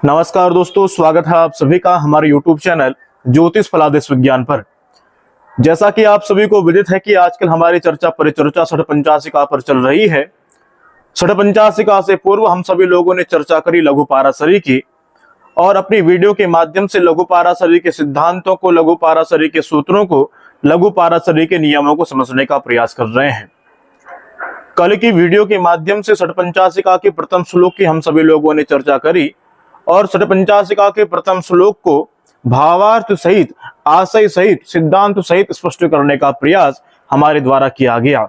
नमस्कार दोस्तों, स्वागत है आप सभी का हमारे YouTube चैनल ज्योतिष फलादेश विज्ञान पर। जैसा कि आप सभी को विदित है कि आजकल हमारी चर्चा परिचर्चा षट्पंचाशिका पर चल रही है। षट्पंचाशिका से पूर्व हम सभी लोगों ने चर्चा करी लघु पाराशरी की और अपनी वीडियो के माध्यम से लघु पाराशरी के सिद्धांतों को, लघु पाराशरी के सूत्रों को, लघु पाराशरी के नियमों को समझने का प्रयास कर रहे हैं। कल की वीडियो के माध्यम से षट्पंचाशिका के प्रथम श्लोक की हम सभी लोगों ने चर्चा करी और षट्पंचाशिका के प्रथम श्लोक को भावार्थ सहित, आशय सहित, सिद्धांत सहित स्पष्ट करने का प्रयास हमारे द्वारा किया गया।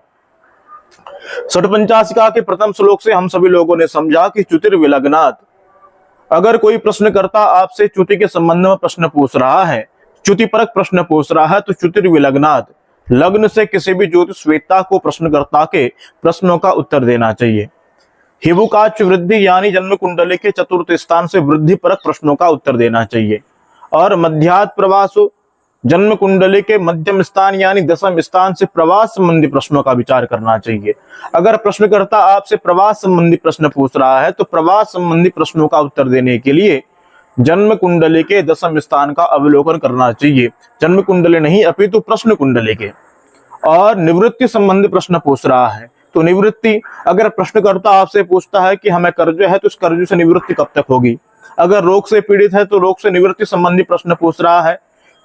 षट्पंचाशिका के प्रथम श्लोक से हम सभी लोगों ने समझा कि च्युतिर्विलग्नात्, अगर कोई प्रश्नकर्ता आपसे च्युति के संबंध में प्रश्न पूछ रहा है, च्युतिपरक प्रश्न पूछ रहा है, तो च्युतिर्विलग्नात्, लग्न से किसी भी ज्योतिषवेत्ता को प्रश्नकर्ता के प्रश्नों का उत्तर देना चाहिए। हिबुकाच वृद्धि यानी जन्म कुंडली के चतुर्थ स्थान से वृद्धि परक प्रश्नों का उत्तर देना चाहिए और मध्यात् प्रवासो, जन्म कुंडली के मध्यम स्थान यानी दसम स्थान से प्रवास संबंधी प्रश्नों का विचार करना चाहिए। अगर प्रश्नकर्ता आपसे प्रवास संबंधी प्रश्न पूछ रहा है तो प्रवास संबंधी प्रश्नों का उत्तर देने के लिए जन्म कुंडली के दसम स्थान का अवलोकन करना चाहिए। जन्म कुंडली नहीं अपितु प्रश्न कुंडली के। और निवृत्ति संबंधी प्रश्न पूछ रहा है तो निवृत्ति, अगर प्रश्नकर्ता आपसे पूछता है कि हमें कर्ज है तो इस कर्ज से निवृत्ति कब तक होगी, अगर रोग से पीड़ित है तो रोग से निवृत्ति संबंधी प्रश्न पूछ रहा है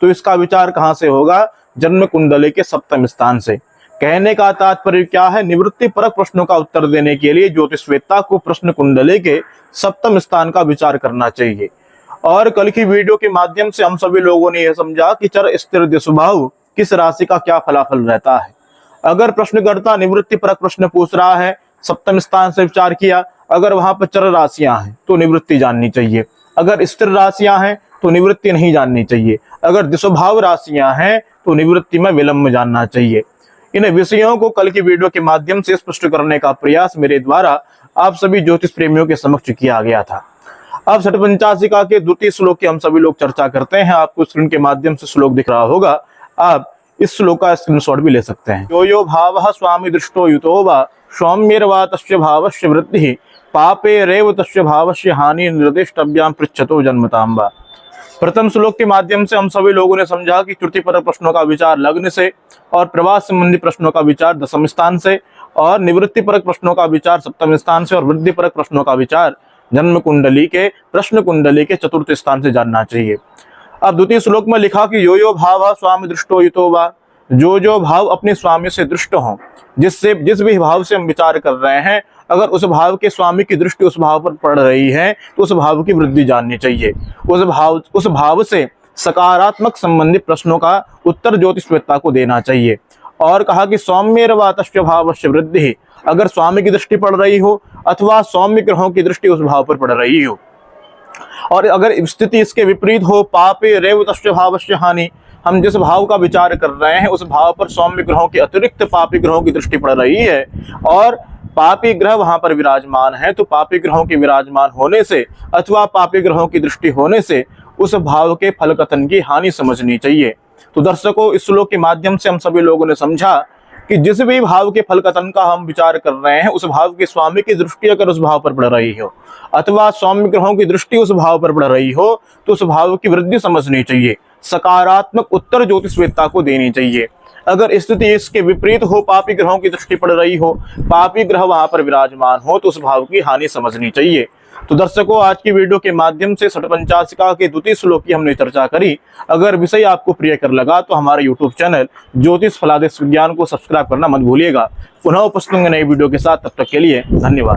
तो इसका विचार कहां से होगा, जन्म कुंडली के सप्तम स्थान से। कहने का तात्पर्य क्या है, निवृत्ति परक प्रश्नों का उत्तर देने के लिए ज्योतिषवेत्ता को प्रश्न कुंडली के सप्तम स्थान का विचार करना चाहिए। और कल की वीडियो के माध्यम से हम सभी लोगों ने यह समझा कि चर स्थिर दिशुभाव किस राशि का क्या फलाफल रहता है। अगर प्रश्नकर्ता निवृत्ति परक प्रश्न पूछ रहा है, सप्तम स्थान से विचार किया, अगर वहां पर चर राशियां हैं तो निवृत्ति जाननी चाहिए, अगर स्थिर राशियां हैं तो निवृत्ति नहीं जाननी चाहिए, अगर दिशोभाव राशियां हैं तो निवृत्ति में विलंब जानना चाहिए। इन विषयों को कल की वीडियो के माध्यम से स्पष्ट करने का प्रयास मेरे द्वारा आप सभी ज्योतिष प्रेमियों के समक्ष किया गया था। अब षट्पंचाशिका के द्वितीय श्लोक की हम सभी लोग चर्चा करते हैं। आपको स्क्रीन के माध्यम से श्लोक दिख रहा होगा, आप इस श्लोक का स्क्रीनशॉट भी ले सकते हैं। यो यो भावः स्वामी दृष्टो युतो वा सौम्यर्वा तस्य भावस्य वृद्धिः पापेरेव तस्य भावस्य हानि निर्दिष्टव्याम पृच्छतो जन्मतां वा। प्रथम श्लोक के माध्यम से हम सभी लोगों ने समझा कि च्युतिपरक प्रश्नों का विचार लग्न से और प्रवास संबंधी प्रश्नों का विचार दसम स्थान से और निवृत्ति परक प्रश्नों का विचार सप्तम स्थान से और वृद्धि परक प्रश्नों का विचार जन्म कुंडली के, प्रश्न कुंडली के चतुर्थ स्थान से जानना चाहिए। अब द्वितीय श्लोक में लिखा कि यो यो भाव स्वामी दृष्टो युतो वा, जो भाव अपने स्वामी से दृष्ट हो, जिस भी भाव से हम विचार कर रहे हैं, अगर उस भाव के स्वामी की दृष्टि उस भाव पर पड़ रही है तो उस भाव की वृद्धि जाननी चाहिए। उस भाव से सकारात्मक संबंधित प्रश्नों का उत्तर ज्योतिषवेत्ता को देना चाहिए। और कहा कि सौम्यर्वा तस्य भावस्य वृद्धि, अगर स्वामी की दृष्टि पड़ रही हो अथवा सौम्य ग्रहों की दृष्टि उस भाव पर पड़ रही हो, और अगर स्थिति इसके विपरीत हो, पापे रेव तस्य भावस्य हानि, हम जिस भाव का विचार कर रहे हैं उस भाव पर सौम्य ग्रहों के अतिरिक्त पापी ग्रहों की दृष्टि पड़ रही है और पापी ग्रह वहां पर विराजमान है, तो पापी ग्रहों के विराजमान होने से अथवा पापी ग्रहों की दृष्टि होने से उस भाव के फलकथन की हानि समझनी चाहिए। तो दर्शकों, इस श्लोक के माध्यम से हम सभी लोगों ने समझा कि जिस भी भाव के फलकथन का हम विचार कर रहे हैं उस भाव के स्वामी की दृष्टि अगर उस भाव पर पड़ रही हो अथवा सौम्य ग्रहों की दृष्टि उस भाव पर पड़ रही हो तो उस भाव की वृद्धि समझनी चाहिए, सकारात्मक उत्तर ज्योतिषवेत्ता को देनी चाहिए। अगर स्थिति इसके विपरीत हो, पापी ग्रहों की दृष्टि पड़ रही हो, पापी ग्रह वहां पर विराजमान हो, तो उस भाव की हानि समझनी चाहिए। तो दर्शकों, आज की वीडियो के माध्यम से षट्पंचाशिका के द्वितीय श्लोक की हमने चर्चा करी। अगर विषय आपको प्रिय कर लगा तो हमारे YouTube चैनल ज्योतिष फलादेश विज्ञान को सब्सक्राइब करना मत भूलिएगा। पुनः उपस्थित होंगे नई वीडियो के साथ, तब तक के लिए धन्यवाद।